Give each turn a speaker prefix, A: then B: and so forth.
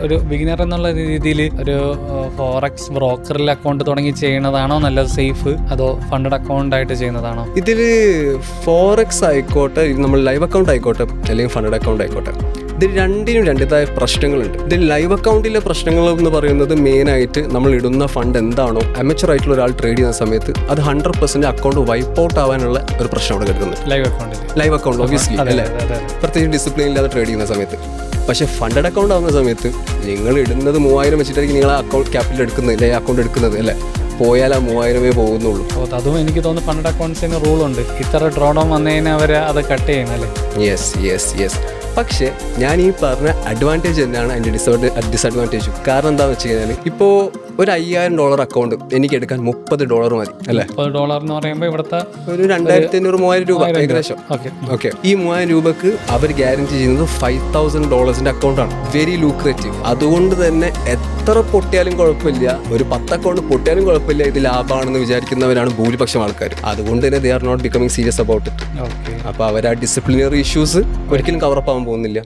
A: ഒരു ബിഗിനർ എന്നുള്ള രീതിയിൽ ഒരു ഫോറക്സ് ബ്രോക്കറിൽ അക്കൗണ്ട് തുടങ്ങി ചെയ്യുന്നതാണോ നല്ലത് സേഫ്, അതോ ഫണ്ടഡ് അക്കൗണ്ട് ആയിട്ട് ചെയ്യുന്നതാണോ?
B: ഇതിൽ ഫോറക്സ് ആയിക്കോട്ടെ, നമ്മൾ ലൈവ് അക്കൗണ്ട് ആയിക്കോട്ടെ, അല്ലെങ്കിൽ ഫണ്ടഡ് അക്കൗണ്ട് ആയിക്കോട്ടെ, ഇതിൽ രണ്ടിനും രണ്ടിതായ പ്രശ്നങ്ങളുണ്ട്. ഇതിൽ ലൈവ് അക്കൗണ്ടിലെ പ്രശ്നങ്ങൾ എന്ന് പറയുന്നത് മെയിനായിട്ട് നമ്മൾ ഇടുന്ന ഫണ്ട് എന്താണോ അമേച്ചർ ആയിട്ടുള്ള ഒരാൾ ട്രേഡ് ചെയ്യുന്ന സമയത്ത് അത് 100% അക്കൗണ്ട് വൈപ്പ് ഔട്ട് ആവാനുള്ള ഒരു പ്രശ്നം അവിടെ കിടക്കുന്നുണ്ട്. ലൈവ് അക്കൗണ്ട് ഒബ്വിയസ്ലി അല്ലേ, പ്രത്യേകിച്ച് ഡിസിപ്ലിൻ ഇല്ലാതെ ട്രേഡ് ചെയ്യുന്ന സമയത്ത്. പക്ഷേ ഫണ്ടഡ് അക്കൗണ്ട് ആവുന്ന സമയത്ത് നിങ്ങൾ ഇടുന്നത് 3000 വെച്ചിട്ടായിരിക്കും നിങ്ങൾ അക്കൗണ്ട് ക്യാപിറ്റൽ എടുക്കുന്നത് അല്ലെ, അക്കൗണ്ട് എടുക്കുന്നത് അല്ലേ, പോയാൽ ആ 3000 പോകുന്നുള്ളൂ.
A: അതും എനിക്ക് തോന്നുന്നു ഫണ്ടഡ് അക്കൗണ്ട്സിന് റൂളുണ്ട്, ഇത്ര ഡ്രോഡൗൺ വന്നതിന് അവർ അത് കട്ട് ചെയ്യണം അല്ലേ?
B: യെസ്. പക്ഷേ ഞാൻ ഈ പറഞ്ഞ അഡ്വാൻറ്റേജ് തന്നെയാണ് അതിൻ്റെ ഡിസഡ്വാൻറ്റേജും. കാരണം എന്താണെന്ന് വെച്ച് കഴിഞ്ഞാൽ ഇപ്പോൾ ഒരു $5000 അക്കൗണ്ട് എനിക്ക് എടുക്കാൻ $30 മതി അല്ലേ.
A: $30 എന്ന് പറയുമ്പോൾ ഇവിടുത്തെ
B: ഒരു 2500-3000 രൂപ ഏകദേശം. ഓക്കെ, ഈ 3000 രൂപക്ക് അവർ ഗ്യാരണ്ടി ചെയ്യുന്നത് $5000 അക്കൗണ്ടാണ്. വെരി ലൂക്രേറ്റീവ്. അതുകൊണ്ട് തന്നെ എത്ര പൊട്ടിയാലും കുഴപ്പമില്ല, ഒരു 10 അക്കൗണ്ട് പൊട്ടിയാലും കുഴപ്പമില്ല, ഇത് ലാഭമാണെന്ന് വിചാരിക്കുന്നവരാണ് ഭൂരിപക്ഷം ആൾക്കാർ. അതുകൊണ്ട് തന്നെ they are not becoming serious about it. അപ്പോൾ അവർ ആ ഡിസിപ്ലിനറി ഇഷ്യൂസ് ഒരിക്കലും കവറപ്പ് ആവാൻ പോകുന്നില്ല.